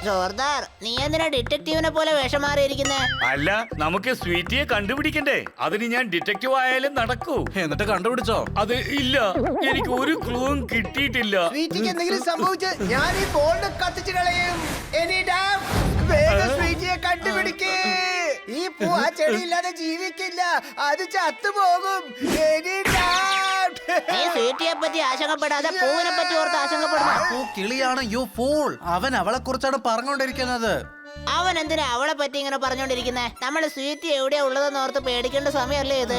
ജോർദാർ, നീ എന്തിനാ ഡിറ്റക്റ്റീവിനെ പോലെ വേഷം മാറിയിരിക്കുന്നേ? അല്ല, നമുക്ക് സ്വീറ്റിയെ കണ്ടുപിടിക്കണ്ടേ? അതിന് ഞാൻ ഡിറ്റക്റ്റീവ് ആയാലും നടക്കൂ. എന്നിട്ട് കണ്ടുപിടിച്ചോ? അത് ഇല്ല, എനിക്ക് ഒരു ക്ലൂവും കിട്ടിയിട്ടില്ല. സ്വീറ്റിക്ക് എന്തെങ്കിലും സംഭവിച്ച് ഞാൻ ഈ ബോർഡ് കത്തിച്ചു കളയും. വേഗം സ്വീറ്റിയെ കണ്ടുപിടിക്കേ. ഈ പൂ ആ ചെടിയില്ലാതെ ജീവിക്കില്ല, അത് ചത്തുപോകും. നീ സ്വീറ്റിയെ പറ്റി ആശങ്കപ്പെടാതെ പൂവിനെ പറ്റി ഓർത്ത് ആശങ്കപ്പെടുന്നു. കിളിയാണ് യു ഫൂൾ. അവൻ അവളെ കുറിച്ചാണ് പറഞ്ഞുകൊണ്ടിരിക്കുന്നത്. അവൻ എന്തിനാ അവളെ പറ്റി ഇങ്ങനെ പറഞ്ഞോണ്ടിരിക്കുന്നേ? നമ്മള് സ്വീറ്റി എവിടെയാ ഉള്ളതെന്ന് ഓർത്ത് പേടിക്കേണ്ട സമയമല്ലേ ഇത്?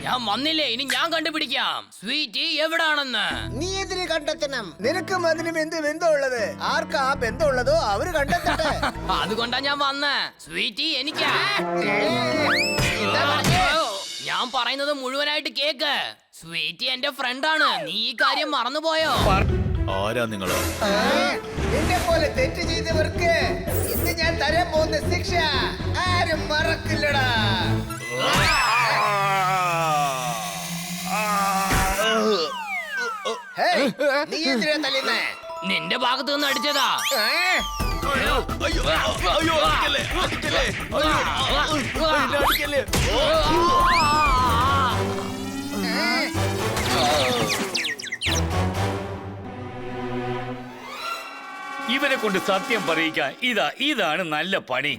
ഞാൻ വന്നില്ലേ, ഇനി ഞാൻ കണ്ടുപിടിക്കാം സ്വീറ്റി എവിടാണെന്ന്. നീ എന്തിനു കണ്ടെത്തണം? നിനക്കും അതിനും എന്ത് ബന്ധമുള്ളത്? ആർക്കാ ആ ബന്ധമുള്ളതോ അവര് കണ്ടെത്തട്ടെ. അതുകൊണ്ടാ ഞാൻ വന്ന. സ്വീറ്റി എനിക്കാ. ഞാൻ പറയുന്നത് മുഴുവനായിട്ട് കേക്ക്. സ്വീറ്റി എന്റെ ഫ്രണ്ടാണ്. നീ ഈ കാര്യം മറന്നുപോയോ? ആരാ നിങ്ങള്? എന്നെ പോലെ തെറ്റ് ചെയ്തവർക്ക് ഇന്ന് ഞാൻ തരാൻ പോകുന്ന ശിക്ഷ ആരും മറക്കില്ലടാ. നീ എന്തിനാ തല്ലുന്നേ? നിന്റെ ഭാഗത്ത് നിന്ന് അടിച്ചതാ. ഇവനെ കൊണ്ട് സത്യം പറയിക്കാൻ ഇതാണ് നല്ല പണി.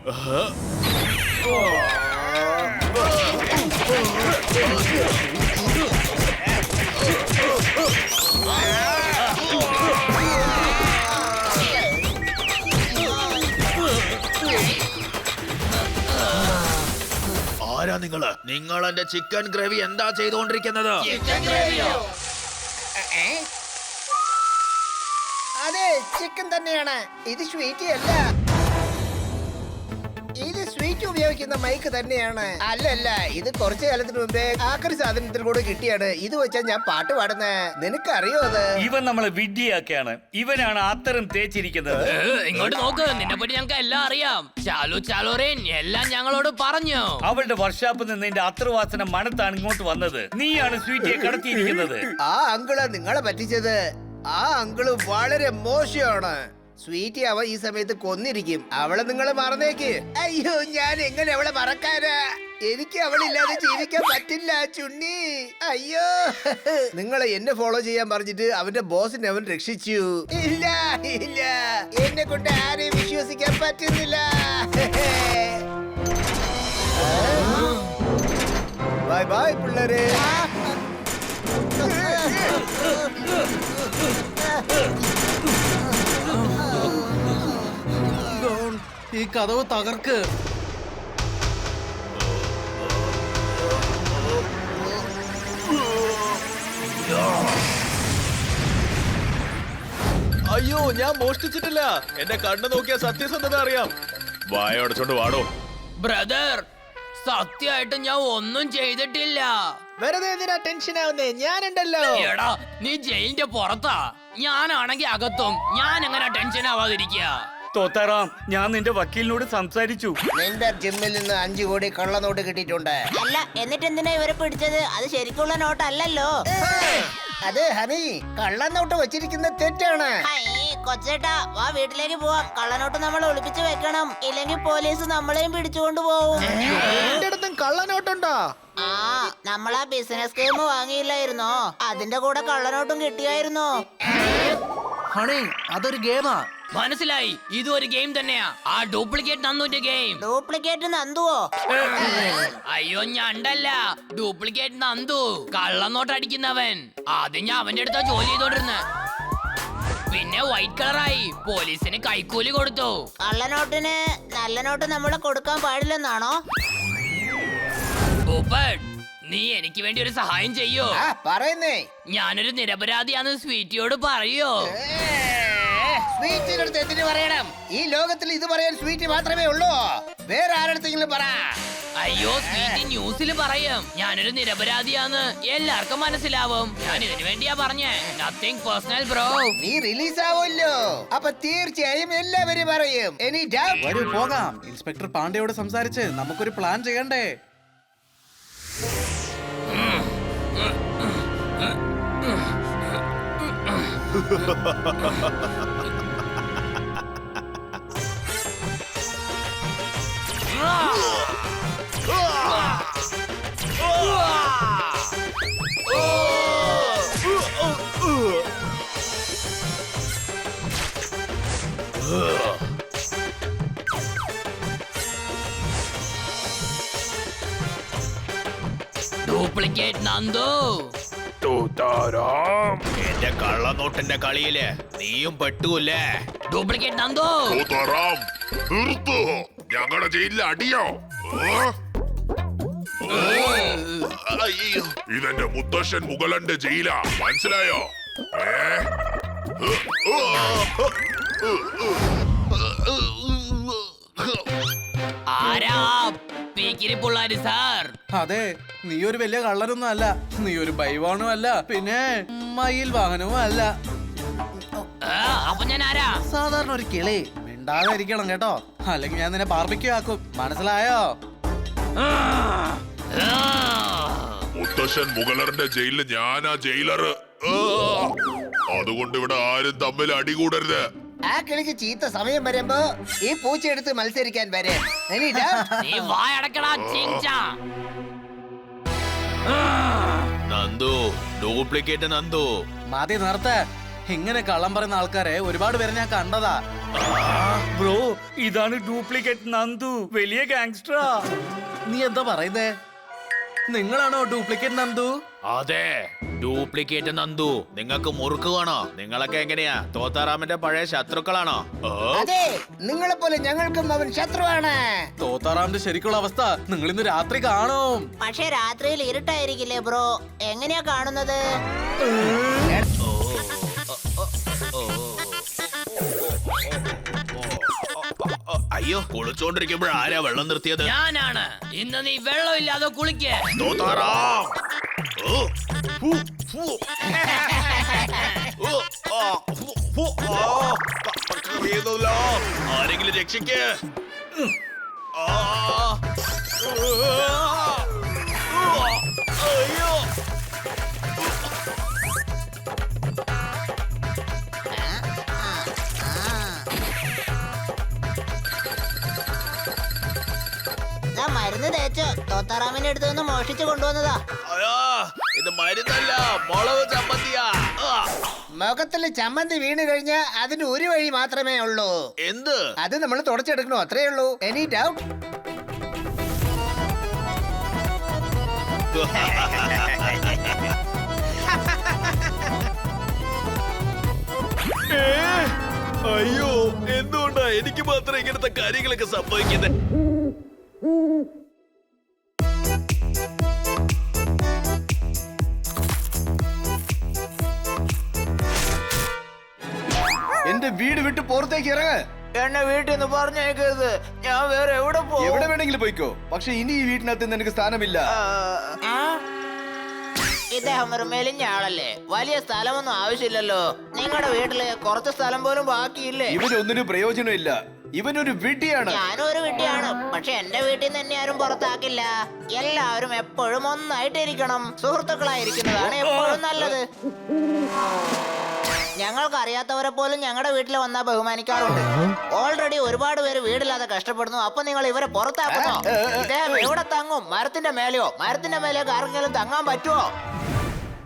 ആരാ നിങ്ങള്? നിങ്ങൾ എന്റെ ചിക്കൻ ഗ്രേവി എന്താ ചെയ്തുകൊണ്ടിരിക്കുന്നത്? അതെ, ചിക്കൻ തന്നെയാണ്. ഇത് സ്വീറ്റി അല്ല. ഇത് സ്വീറ്റ് ഉപയോഗിക്കുന്ന മൈക്ക് തന്നെയാണ്. അല്ലല്ല, ഇത് കുറച്ചു കാലത്തിന് മുമ്പേ ആക്രി സാധനത്തിൽ കൂടെ കിട്ടിയാണ്. ഇത് വെച്ചാ ഞാൻ പാട്ട് പാടുന്നത്. നിനക്കറിയോ അത്? ഇവൻ നമ്മളെ വിഡ്ഢിയാക്കിയാണ്. ഇവനാണ് അത്തരം തേച്ചിരിക്കുന്നത്. ഇങ്ങോട്ട് നോക്ക്, നിന്നെ പറ്റി ഞങ്ങൾക്ക് എല്ലാം അറിയാം. ചാലു ചാലോറേൻ എല്ലാം ഞങ്ങളോട് പറഞ്ഞു. അവളുടെ വർഷാപ്പിൽ നിന്ന് നിന്റെ അത്രവാസന മണത്താണ് ഇങ്ങോട്ട് വന്നത്. നീയാണ് സ്വീറ്റിയെ കടത്തിയിരിക്കുന്നത്. ആ അങ്കിള് നിങ്ങളെ പറ്റിച്ചത്. ആ അങ്കിള് വളരെ മോശമാണ്. സ്വീറ്റി അവ ഈ സമയത്ത് കൊന്നിരിക്കും. അവളെ നിങ്ങളെ മറന്നേക്ക്. അയ്യോ, ഞാൻ എങ്ങനെ അവളെ മറക്കാനാ? എനിക്ക് അവളില്ലാതെ ജീവിക്കാൻ പറ്റില്ല ചുണ്ണി. അയ്യോ, നിങ്ങളെ എന്നെ ഫോളോ ചെയ്യാൻ പറഞ്ഞിട്ട് അവന്റെ ബോസിനെ അവൻ രക്ഷിച്ചു. ഇല്ല ഇല്ല, എന്നെ കൊണ്ട് ആരെയും വിശ്വസിക്കാൻ പറ്റുന്നില്ല. ബൈ ബൈ പിള്ളേരെ. ഈ കഥവ് തകർക്ക്. അയ്യോ, ഞാൻ മോഷ്ടിച്ചിട്ടില്ല. എന്റെ കണ്ണ് നോക്കിയ സത്യസന്ധത അറിയാം. വായോടച്ചോണ്ട് വാടോ. ബ്രദർ, സത്യമായിട്ട് ഞാൻ ഒന്നും ചെയ്തിട്ടില്ല. വെറുതെ എന്തിനാ ടെൻഷൻ ആവുന്നേ? ഞാനുണ്ടല്ലോ. എടാ, നീ ജയിലിന്റെ പുറത്താ. ഞാനാണെങ്കി അകത്തും. ഞാൻ എങ്ങനെ ടെൻഷൻ ആവാതിരിക്കുക? തോത്താറാം, ഞാൻ നിന്റെ വക്കീലിനോട് സംസാരിച്ചു. നിന്റെ ജിമ്മിൽ നിന്ന് 5 കോടി കള്ളനോട്ട് കിട്ടിയിട്ടുണ്ട്. അല്ല, എന്നിട്ട് എന്തിനാ ഇവരെ പിടിച്ചത്? അത് ശരിക്കുള്ള നോട്ടല്ലല്ലോ. അത് ഹണി, കള്ളനോട്ട് വെച്ചിരിക്കുന്ന തെറ്റാണ്. കൊച്ചേട്ടാ, വാ വീട്ടിലേക്ക് പോവാം. കള്ളനോട്ട് നമ്മൾ ഒളിപ്പിച്ച് വെക്കണം, ഇല്ലെങ്കിൽ പോലീസ് നമ്മളെയും പിടിച്ചുകൊണ്ട് പോവും. എന്റെ അടുത്തും കള്ളനോട്ടുണ്ടോ? ആ, നമ്മളാ ബിസിനസ് സ്കീം വാങ്ങിയില്ലായിരുന്നോ? അതിന്റെ കൂടെ കള്ളനോട്ടും കിട്ടിയായിരുന്നോ? ഹണി, അതൊരു ഗെയിമാ. മനസ്സിലായി, ഇതൊരു ഗെയിം തന്നെയാ. ആ ഡ്യൂപ്ലിക്കേറ്റ് നന്ദുന്റെ ഗെയിം. ഡ്യൂപ്ലിക്കേറ്റ് നന്ദുവോ? അയ്യോ, ഞണ്ടല്ല, ഡ്യൂപ്ലിക്കേറ്റ് നന്ദു. കള്ളനോട്ട് അടിക്കുന്നവൻ. ആദ്യം ഞാൻ അവന്റെ അടുത്താ ജോലി ചെയ്തോണ്ടിരുന്നെ. പിന്നെ വൈറ്റ് കളറായി. പോലീസിന് കൈക്കൂലി കൊടുത്തു. കള്ളനോട്ടിന് നല്ല നോട്ട് നമ്മളെ കൊടുക്കാൻ പാടില്ലെന്നാണോ? ഭൂപത്, നീ എനിക്ക് വേണ്ടി ഒരു സഹായം ചെയ്യോ? ആ പറയുന്നേ. ഞാനൊരു നിരപരാധിയാന്ന് സ്വീറ്റിയോട് പറയോ? സ്വീറ്റിന്റെ അടുത്ത് എന്തിനു പറയണം? ഈ ലോകത്തിൽ ഇത് പറയാൻ സ്വീറ്റ് മാത്രമേ ഉള്ളൂ. വേറെ ആരടുത്തെങ്കിലും പറ. അയ്യോ, സ്വീറ്റി ന്യൂസിൽ പറയും ഞാനൊരു നിരപരാധിയാന്ന്. എല്ലാവർക്കും മനസ്സിലാവും. ഞാൻ ഇതിനു വേണ്ടിയാ പറഞ്ഞേ. Nothing personal bro. നീ റിലീസ് ആവുമല്ലോ, അപ്പൊ തീർച്ചയായും എല്ലാവരും പറയും. Any doubt? വരൂ പോകാം. ഇൻസ്പെക്ടർ പാണ്ഡെയോട് സംസാരിച്ച് നമുക്കൊരു പ്ലാൻ ചെയ്യണ്ടേ? ഡ്യൂപ്ലിക്കേറ്റ് നന്ദു. എന്റെ കള്ളനോട്ടിന്റെ കളിയില് നീയും പെട്ടൂല്ലേ? ഡ്യൂപ്ലിക്കേറ്റ് നന്ദു. തൂത്താറാം, നിർത്തൂ. ഞങ്ങളുടെ ജയിലിൽ അടിയോ? ഇതെന്റെ മുത്തശ്ശൻ മുഗളന്റെ ജയിലാ, മനസ്സിലായോ? ആരാ പീക്കിരി പുള്ളാരി സാർ? അതെ, നീ ഒരു വലിയ കള്ളനൊന്നും അല്ല. നീ ഒരു ബൈവാണും അല്ല, പിന്നെ മയിൽ വാഹനവും അല്ല. അപ്പൊ ഞാൻ ആരാ? സാധാരണ ഒരു കിളി. മിണ്ടാതെ ഇരിക്കണം കേട്ടോ, അല്ലെങ്കിൽ ഞാൻ നിന്നെ ബാർബിക്യൂ ആക്കും. മനസ്സിലായോ? മുത്തശ്ശൻ മുഗളന്റെ ജയിലിൽ ഞാനാ ജയിലറ്. അതുകൊണ്ട് ഇവിടെ ആരും തമ്മിൽ അടികൂടരുത്. ആ കിളിക്ക് ചീത്ത സമയം വരുമ്പോ ഈ പൂച്ചയെടുത്ത് മത്സരിക്കാൻ വരെ. Any doubt? നീ വായടക്കടാ ചിങ്ചാ. നന്ദു, ഡ്യൂപ്ലിക്കേറ്റ് നന്ദു. മതി നിർത്ത്. ഇങ്ങനെ കള്ളം പറയുന്ന ആൾക്കാരെ ഒരുപാട് പേരെ ഞാൻ കണ്ടതാ. ബ്രോ, ഇതാണ് ഡ്യൂപ്ലിക്കേറ്റ് നന്ദു, വലിയ ഗാങ്സ്റ്ററാ. നീ എന്താ പറയുന്നേ? നിങ്ങളാണോ ഡ്യൂപ്ലിക്കേറ്റ് നന്ദു? അതെ, ഡ്യൂപ്ലിക്കേറ്റ് നന്ദു. നിങ്ങൾക്ക് മുറുക്ക് വേണോ? നിങ്ങളൊക്കെ എങ്ങനെയാ? തോത്താറാമിന്റെ പഴയ ശത്രുക്കളാണോ? അതെ, നിങ്ങളെ പോലെ ഞങ്ങൾക്കും അവൻ ശത്രുവാണ്. തോത്താറാമിന്റെ ശരിക്കുള്ള അവസ്ഥ നിങ്ങൾ ഇന്ന് രാത്രി കാണും. പക്ഷെ രാത്രിയിൽ ഇരുട്ടായിരിക്കില്ലേ ബ്രോ? എങ്ങനെയാ കാണുന്നത്? അയ്യോ, കുളിച്ചോണ്ടിരിക്കുമ്പോൾ ആരാ വെള്ളം നിർത്തിയത്? ഞാനാണ്. ഇന്ന് നീ വെള്ളമില്ലാതെ കുളിക്ക്. തോത്താറാം. ആരെങ്കിലും രക്ഷിക്ക്. അയ്യോ, ഞാൻ മരുന്ന് തേച്ച് തോത്താറാമിന്റെ അടുത്ത് നിന്ന് മോഷിച്ചു കൊണ്ടുവന്നതാ. അയ്യോ, ഇത് മരുന്നല്ല, മുളക് ചമ്മന്തിയാ. മുഖത്തില് ചമ്മന്തി വീണ് കഴിഞ്ഞാൽ അതിന് ഒരു വഴി മാത്രമേ ഉള്ളൂ. എന്ത്? അത് നമ്മൾ തുടച്ചെടുക്കണോ? അത്രേ ഉള്ളൂ. Any doubt? അയ്യോ, എന്തുകൊണ്ടാ എനിക്ക് മാത്രം ഇങ്ങനത്തെ കാര്യങ്ങളൊക്കെ സംഭവിക്കുന്നത്? എന്റെ വീട് വിട്ട് പുറത്തേക്ക് ഇറങ്ങ്. എന്നെ വീട്ടിൽ നിന്ന് പറഞ്ഞേക്കരുത്. ഞാൻ വേറെ എവിടെ പോകും? എവിടെ വേണമെങ്കിലും പോയിക്കോ, പക്ഷെ ഇനി ഈ വീട്ടിനകത്ത് നിനക്ക് സ്ഥാനമില്ല. ഇദ്ദേഹം ഒരു മെലിഞ്ഞ ആളല്ലേ, വലിയ സ്ഥലമൊന്നും ആവശ്യമില്ലല്ലോ. നിങ്ങളുടെ വീട്ടില് കുറച്ച് സ്ഥലം പോലും ബാക്കിയില്ലേ? ഇവനൊന്നിനും പ്രയോജനമില്ല. ഇവനൊരു വിഡ്ഢിയാണ്. ഞാനും ഒരു വീട്ടിലാണ്, പക്ഷെ എന്റെ വീട്ടിൽ നിന്ന് എന്നെ ആരും പുറത്താക്കില്ല. എല്ലാവരും എപ്പോഴും ഒന്നായിട്ടിരിക്കണം. സുഹൃത്തുക്കളായിരിക്കുന്നതാണ് എപ്പോഴും നല്ലത്. ഞങ്ങൾക്ക് അറിയാത്തവരെ പോലും ഞങ്ങളുടെ വീട്ടിൽ വന്നാൽ ബഹുമാനിക്കാറുണ്ട്. ഓൾറെഡി ഒരുപാട് പേര് വീടില്ലാതെ കഷ്ടപ്പെടുന്നു. അപ്പൊ നിങ്ങൾ ഇവരെ പുറത്താക്കുന്നോ? ഇദ്ദേഹം എവിടെ തങ്ങും? മരത്തിന്റെ മേലെയോ? മരത്തിന്റെ മേലേക്ക് ആർക്കെങ്കിലും തങ്ങാൻ പറ്റുമോ?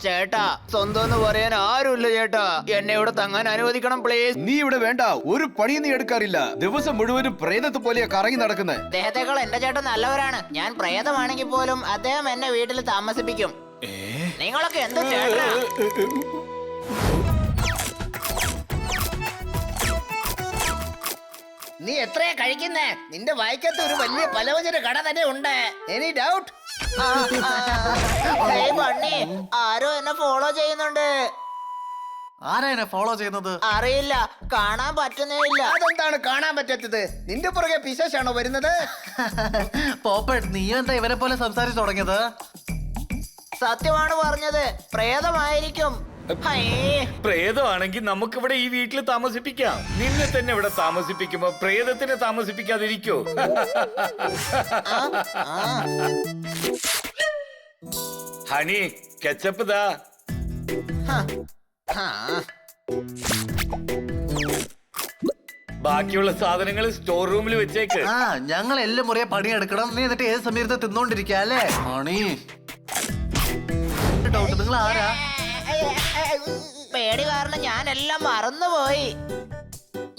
ചേട്ടാ, സ്വന്തം എന്ന് പറയാൻ ആരുമില്ല ചേട്ടാ. എന്നെ ഇവിടെ തങ്ങാൻ അനുവദിക്കണം പ്ലീസ്. നീ ഇവിടെ വേണ്ട, ഒരു പണിയും നീ എടുക്കാറില്ല. ദിവസം മുഴുവനും പ്രേതത്തെ പോലെയാ കറങ്ങി നടക്കുന്നത്. അദ്ദേഹത്തെക്കാൾ എന്റെ ചേട്ടൻ നല്ലവരാണ്. ഞാൻ പ്രേതമാണെങ്കിൽ പോലും അദ്ദേഹം എന്നെ വീട്ടിൽ താമസിപ്പിക്കും. നിങ്ങളൊക്കെ എന്ത് ചേട്ടാ? നീ എത്രയാ കഴിക്കുന്നേ? നിന്റെ വായിക്കത്ത് ഒരു വലിയ പലവചന കട തന്നെ ഉണ്ട്. Any doubt? ഹേയ് ബണ്ണി, ആരോ എന്നെ ഫോളോ ചെയ്യുന്നുണ്ട്. ആരാ എന്നെ ഫോളോ ചെയ്യുന്നത്? അറിയില്ല, കാണാൻ പറ്റുന്നേ ഇല്ല. അതെന്താണ് കാണാൻ പറ്റാത്തത്? നിന്റെ പുറകെ പിശാശാണോ വരുന്നത്? പോപ്പറ്റ്, നീ എന്താ ഇവരെ പോലെ സംസാരിച്ചു തുടങ്ങിയത്? സത്യമാണ് പറഞ്ഞത്, പ്രേതമായിരിക്കും. ഹയ്യേ. പ്രേതമാണെങ്കിൽ നമുക്കിവിടെ ഈ വീട്ടിൽ താമസിപ്പിക്കാം. നിന്നെ തന്നെ ഇവിടെ താമസിപ്പിക്കുമ്പോ പ്രേതത്തിനെ താമസിപ്പിക്കാതിരിക്കോ? ഹണി, കെച്ചപ്പ് ദാ. ബാക്കിയുള്ള സാധനങ്ങൾ സ്റ്റോർ റൂമിൽ വെച്ചേക്ക്. ആ, ഞങ്ങൾ എല്ലാം മുറിയെ പണിയെടുക്കണം. നീ എന്നിട്ട് ഏത് സമയത്ത് തിന്നോണ്ടിരിക്കുക അല്ലേ? ആണി ഡൗട്ട്, നിങ്ങൾ ആരാ? പേടി കാരണം ഞാൻ എല്ലാം മറന്നുപോയി.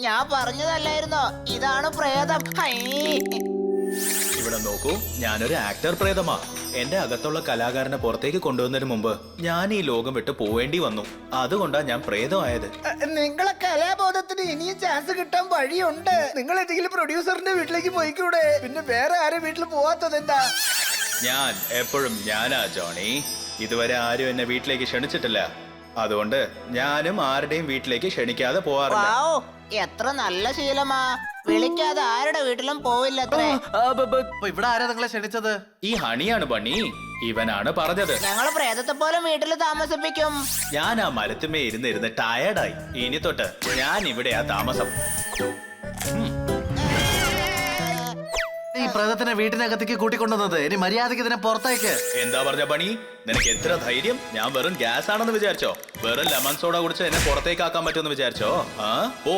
ഞാൻ പറഞ്ഞതല്ലായിരുന്നോ, ഇതാണ് പ്രേതം. ഹയ്യേ. ഇവിടെ നോക്കൂ, ഞാനൊരു ആക്ടർ പ്രേതമാ. എന്റെ അകത്തുള്ള കലാകാരനെ പുറത്തേക്ക് കൊണ്ടുവന്നതിന് മുമ്പ് ഞാൻ ഈ ലോകം വിട്ട് പോവേണ്ടി വന്നു. അതുകൊണ്ടാ ഞാൻ പ്രേതമായത്. നിങ്ങളെ കലാബോധത്തിന് ഇനിയും ചാൻസ് കിട്ടാൻ വഴിയുണ്ട്. നിങ്ങൾ ഏതെങ്കിലും പ്രൊഡ്യൂസറിന്റെ വീട്ടിലേക്ക് പോയിക്കൂടെ? പിന്നെ വേറെ ആരും വീട്ടിൽ പോവാത്തത് എന്താ? ഞാൻ എപ്പോഴും ഞാനാ ജോണി. ഇതുവരെ ആരും എന്നെ വീട്ടിലേക്ക് ക്ഷണിച്ചിട്ടില്ല. അതുകൊണ്ട് ഞാനും ആരുടെയും വീട്ടിലേക്ക് ക്ഷണിക്കാതെ പോവാറില്ല. വാവ്, എത്ര നല്ല ശീലമാ. വിളിക്കാതെ ആരുടെ വീട്ടിലും പോവില്ലത്രേ. അപ്പൊ ഇവിടെ ആരാ നിങ്ങളെ ക്ഷണിച്ചത്? ഈ ഹണിയാണ് ബണ്ണി. ഇവനാണ് പറഞ്ഞത്. ഞങ്ങള് പ്രേതത്തെ പോലെ വീട്ടിൽ താമസിപ്പിക്കും. ഞാൻ ആ മരത്തുമേ ഇരുന്ന് ടയർഡായി. ഇനി തൊട്ട് ഞാൻ ഇവിടെയാ താമസം. ഈ പ്രേതത്തിനെ വീട്ടിനകത്തേക്ക് കൂട്ടിക്കൊണ്ടുവന്നത്. ഇനി മര്യാദക്ക് ഇതിനെ പുറത്തേക്ക്. എന്താ പറഞ്ഞ പണി? നിനക്ക് എത്ര ധൈര്യം? ഞാൻ വെറും ഗ്യാസ് ആണെന്ന് വിചാരിച്ചോ? വെറും ലെമൺ സോഡ കുടിച്ച് എന്നെ പുറത്തേക്ക് ആക്കാൻ പറ്റുമെന്ന് വിചാരിച്ചോ? ഓ,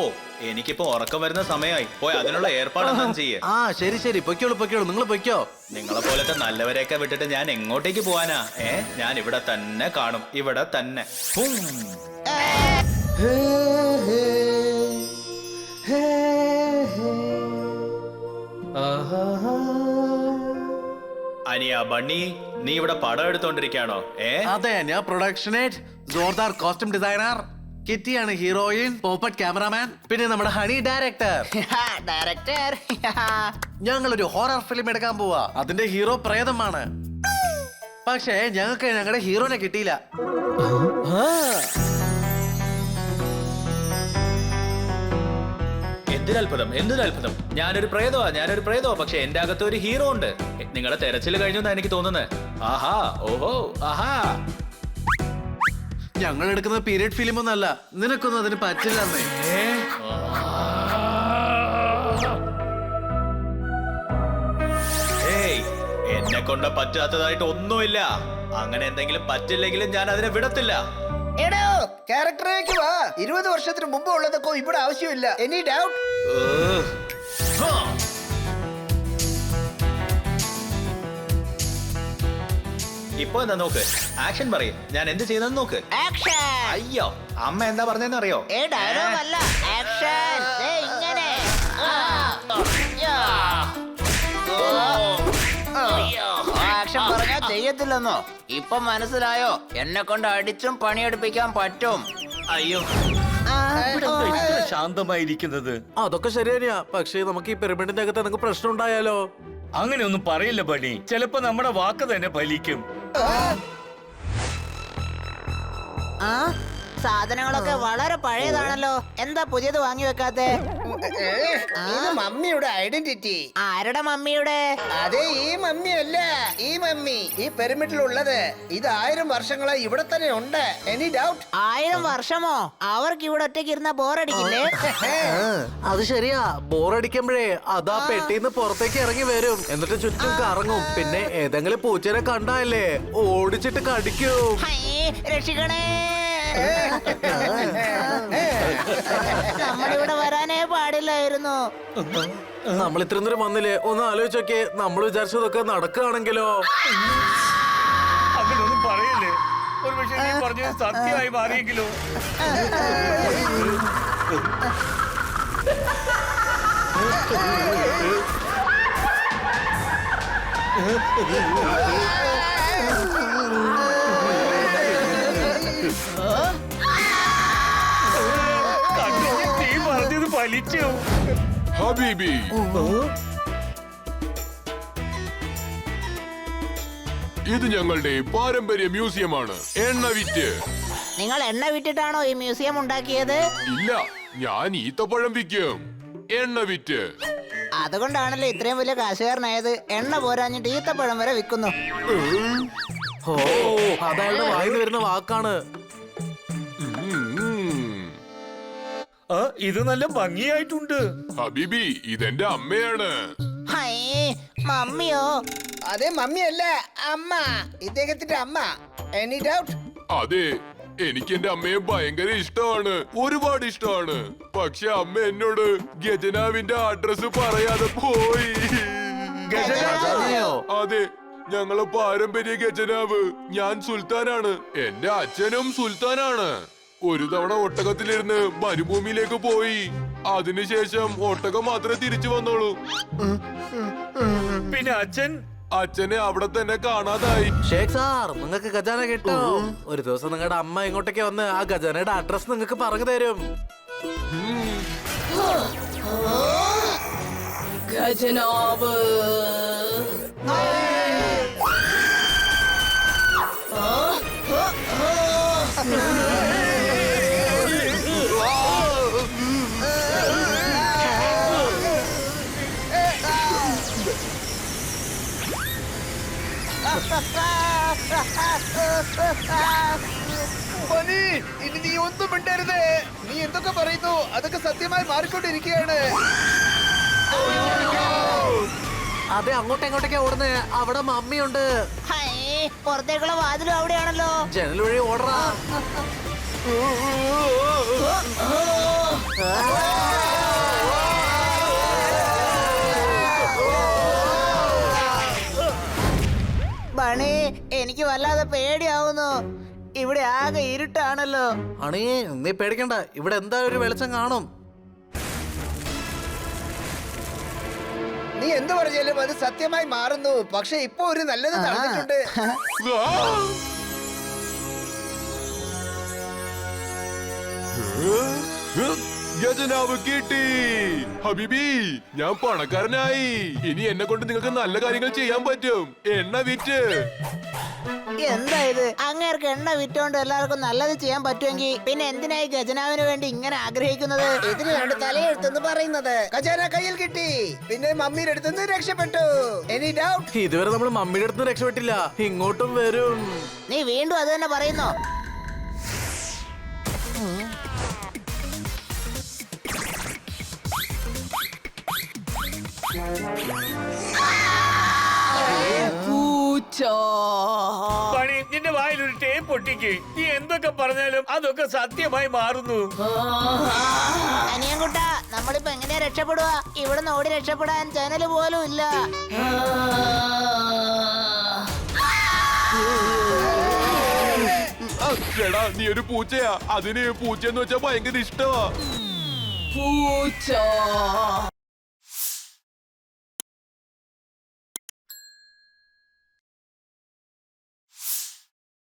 എനിക്കിപ്പോ ഉറക്കം വരുന്ന സമയമായി. പോയി അതിനുള്ള ഏർപ്പാടൊന്നും ചെയ്യേ. ആ, ശരി ശരി, പൊയ്ക്കോളൂ പൊയ്ക്കോളൂ, നിങ്ങൾ പൊയ്ക്കോ. നിങ്ങളെ പോലത്തെ നല്ലവരെയൊക്കെ വിട്ടിട്ട് ഞാൻ എങ്ങോട്ടേക്ക് പോവാനാ? ഞാൻ ഇവിടെ തന്നെ കാണും, ഇവിടെ തന്നെ. ഹും. അനിയാ ബണ്ണി, നീ ഇവിടെ പടം എടുത്തോണ്ടിരിക്കാണോ? അതെ, ഞാൻ പ്രൊഡക്ഷൻ ഹെഡ്, ജോർദാർ കോസ്റ്റ്യൂം ഡിസൈനർ, കിറ്റിയാണ് ഹീറോയിൻ, പോപ്പറ്റ് ക്യാമറാമാൻ, പിന്നെ നമ്മുടെ ഹണി ഡയറക്ടർ. ഡയറക്ടർ. ഞങ്ങളൊരു ഹൊറർ ഫിലിം എടുക്കാൻ പോവാ. അതിന്റെ ഹീറോ പ്രേതമാണ്. പക്ഷേ ഞങ്ങൾക്ക് ഞങ്ങളുടെ ഹീറോനെ കിട്ടിയില്ല. എന്തൊരത്ഭുതം. ഞാനൊരു പ്രേതമാ, പക്ഷെ എന്റെ അകത്ത് ഒരു ഹീറോ ഉണ്ട്. നിങ്ങളുടെ തെരച്ചിൽ കഴിഞ്ഞു എന്നാ എനിക്ക് തോന്നുന്നത്. ആഹാ, ഓഹോ, ആഹാ. ഞങ്ങൾ എടുക്കുന്ന പീരിയഡ് ഫിലിം ഒന്നല്ല. നിനക്കൊന്നും അതിന് പറ്റില്ലെന്നേ. എന്നെ കൊണ്ട് പറ്റാത്തതായിട്ട് ഒന്നുമില്ല. അങ്ങനെ എന്തെങ്കിലും പറ്റില്ലെങ്കിലും ഞാൻ അതിനെ വിടത്തില്ല. എടോ, ക്യാരക്ടറിലേക്ക് വാ. 20 വർഷത്തിന് മുമ്പ് ഉള്ളതൊക്കെ ഇവിടെ ആവശ്യമില്ല. Any doubt? ഇപ്പൊ എന്താ നോക്ക്, ആക്ഷൻ പറയും. ഞാൻ എന്ത് ചെയ്യുന്നെന്ന് നോക്ക്. ആക്ഷൻ. അയ്യോ, അമ്മ എന്താ പറഞ്ഞെന്ന് അറിയോ? ഡയലോഗ് അല്ല, ആക്ഷൻ. ഇങ്ങനെ. ആക്ഷൻ പറഞ്ഞാ ചെയ്യത്തില്ലെന്നോ? ഇപ്പൊ മനസ്സിലായോ? എന്നെ കൊണ്ട് അടിച്ചും പണിയെടുപ്പിക്കാൻ പറ്റും. അയ്യോ, ഇത്ര ശാന്തമായിരിക്കുന്നത്. അതൊക്കെ ശരി തന്നെയാ. പക്ഷേ നമുക്ക് ഈ പിരമിഡിന്റെ അകത്ത് എന്തെങ്കിലും പ്രശ്നം ഉണ്ടായാലോ? അങ്ങനെയൊന്നും പറയില്ല ബണ്ണി. ചിലപ്പോ നമ്മുടെ വാക്ക് തന്നെ ഫലിക്കും. സാധനങ്ങളൊക്കെ വളരെ പഴയതാണല്ലോ. എന്താ പുതിയത് വാങ്ങി വെക്കാത്തെ? ഇത് മമ്മിയുടെ ഐഡന്റിറ്റി. ആരുടെ മമ്മിയുടെ? അതെ, ഈ മമ്മി അല്ല, ഈ മമ്മി ഈ പിരമിഡിലുള്ളത്. ഇത് 1000 വർഷങ്ങളായി ഇവിടെ തന്നെ ഉണ്ട്. Any doubt? 1000 വർഷമോ? അവർക്ക് ഇവിടെ ഒറ്റയ്ക്ക് ഇരുന്ന ബോറടിക്കില്ലേ? അത് ശരിയാ. ബോറടിക്കുമ്പോഴേ അതാ പെട്ടിന്ന് പുറത്തേക്ക് ഇറങ്ങി വരും. എന്നിട്ട് ചുറ്റും കറങ്ങും. പിന്നെ ഏതെങ്കിലും പൂച്ചനെ കണ്ടാലേ ഓടിച്ചിട്ട് കടിക്കും. ഹയ്യേ, രക്ഷിക്കണേ. നമ്മളിവിടെ വരാനേ പാടില്ലായിരുന്നു. നമ്മൾ ഇത്രയും ദൂരം വന്നില്ലേ? ഒന്ന് ആലോചിച്ചൊക്കെ. നമ്മൾ വിചാരിച്ചതൊക്കെ നടക്കുകയാണെങ്കിലോ? അങ്ങനെയൊന്നും പറയല്ലേ. ഒരു പക്ഷേ നീ പറഞ്ഞത് സത്യമായി മാറിയെങ്കിലോ? നീ പറഞ്ഞത് ഫലിച്ചു. ഹബീബി, ഇത് ഞങ്ങളുടെ പാരമ്പര്യ മ്യൂസിയമാണ് എണ്ണ വിറ്റ്. നിങ്ങൾ എണ്ണ വിറ്റിട്ടാണോ ഈ മ്യൂസിയം ഉണ്ടാക്കിയത്? ഇല്ല, ഞാൻ ഈത്തപ്പഴം വിൽക്കും. എണ്ണ വിറ്റ്. അതുകൊണ്ടാണല്ലോ ഇത്രയും വലിയ കാശുകാരനായത്. എണ്ണ പോരാഞ്ഞിട്ട് ഈത്തപ്പഴം വരെ വിൽക്കുന്നു. ഓ അതയാളുടെ വായിന്ന് വരുന്ന വാക്കാണ്. ആ, ഇത് നല്ല ഭംഗിയായിട്ടുണ്ട്. ഹബീബി, ഇതെന്റെ അമ്മയാണ്. ഹൈ, മമ്മിയോ? അതെ, മമ്മിയല്ല, അമ്മ. ഇദ്ദേഹത്തിന്റെ അമ്മ. Any doubt? അതെ, എനിക്ക് എന്റെ അമ്മയെ ഭയങ്കര ഇഷ്ടമാണ്, ഒരുപാട് ഇഷ്ടമാണ്. പക്ഷെ അമ്മ എന്നോട് ഗജനാവിന്റെ അഡ്രസ് പറയാതെ പോയി. ഖജനാവോ? അതെ, ഞങ്ങളെ പാരമ്പര്യ ഗജനാവ്. ഞാൻ സുൽത്താനാണ്, എന്റെ അച്ഛനും സുൽത്താനാണ്. ഒരു തവണ ഒട്ടകത്തിലിരുന്ന് മരുഭൂമിയിലേക്ക് പോയി. അതിനുശേഷം ഒട്ടകം മാത്രമേ തിരിച്ചു വന്നോളൂ. പിന്നെ അച്ഛനെ അവിടെ തന്നെ കാണാതായി. ഷേഖ് സാർ, നിങ്ങൾക്ക് ഖജാന കിട്ടോ? ഒരു ദിവസം നിങ്ങളുടെ അമ്മ ഇങ്ങോട്ടേക്ക് വന്ന് ആ ഖജാനയുടെ അഡ്രസ് നിങ്ങൾക്ക് പറഞ്ഞു തരും. ഖജനാവ്. മണി, ഇനി നീ ഒന്നും മിണ്ടരുത്. നീ എന്തൊക്കെ പറയുന്നു അതൊക്കെ സത്യമായി മാറിക്കൊണ്ടിരിക്കുകയാണ്. അതെ, അങ്ങോട്ട് എങ്ങോട്ടേക്കാ ഓടുന്നേ? അവിടെ മമ്മിയുണ്ട്. ഹൈ, പുറത്തേക്കുള്ള വാതിലും അവിടെയാണല്ലോ. ജനൽ വഴി ഓടറാ. ബണി, എനിക്ക് വല്ലാതെ പേടിയാവുന്നു. ഇവിടെ ആകെ ഇരുട്ടാണല്ലോ. അണി, നീ പേടിക്കണ്ട, ഇവിടെ എന്തായാലും ഒരു വെളിച്ചം കാണും. നീ എന്ത് പറഞ്ഞാലും അത് സത്യമായി മാറുന്നു. പക്ഷെ ഇപ്പൊ ഒരു നല്ലത് നടന്നിട്ടുണ്ട്. ഖജനാവ് കിട്ടി. ഹബീബി, ഞാൻ പണക്കാരനായി. ഇനി എന്നെ കൊണ്ട് നിങ്ങൾക്ക് നല്ല കാര്യങ്ങൾ ചെയ്യാൻ പറ്റും. എണ്ണ വിറ്റ്. എന്താ ഇത്? അങ്ങേർക്ക് എണ്ണ വിറ്റോണ്ട് എല്ലാവർക്കും നല്ലത് ചെയ്യാൻ പറ്റുമെങ്കിൽ പിന്നെ എന്തിനായി ഖജനാവിന് വേണ്ടി ഇങ്ങനെ ആഗ്രഹിക്കുന്നത്? ഇതിനാണ് തലയെഴുത്തെന്ന് പറയുന്നത്. ഖജാന കയ്യിൽ കിട്ടി, പിന്നെ മമ്മിയുടെ അടുത്തുനിന്ന് രക്ഷപ്പെട്ടു. Any doubt? ഇതുവരെ നമ്മൾ മമ്മിയുടെ അടുത്ത് രക്ഷപ്പെട്ടില്ല. ഇങ്ങോട്ടും വരും. നീ വീണ്ടും അത് തന്നെ പറയുന്നു. പൂച്ച. പണി, നിന്റെ വായിൽ ഒരു ടേപ്പ് പൊട്ടിക്ക്. നീ എന്തൊക്കെ പറഞ്ഞാലും അതൊക്കെ സത്യമായി മാറുന്നു. അനിയൻകുട്ട, നമ്മളിപ്പോ എങ്ങനെയാ രക്ഷപ്പെടുക? ഇവിടുന്ന് ഓടി രക്ഷപ്പെടാൻ ജനല് പോലും ഇല്ല. എടാ, നീ ഒരു പൂച്ചയാ. അതിന് പൂച്ചയെന്ന് വെച്ചാ ഭയങ്കര ഇഷ്ടമാ. പൂച്ച.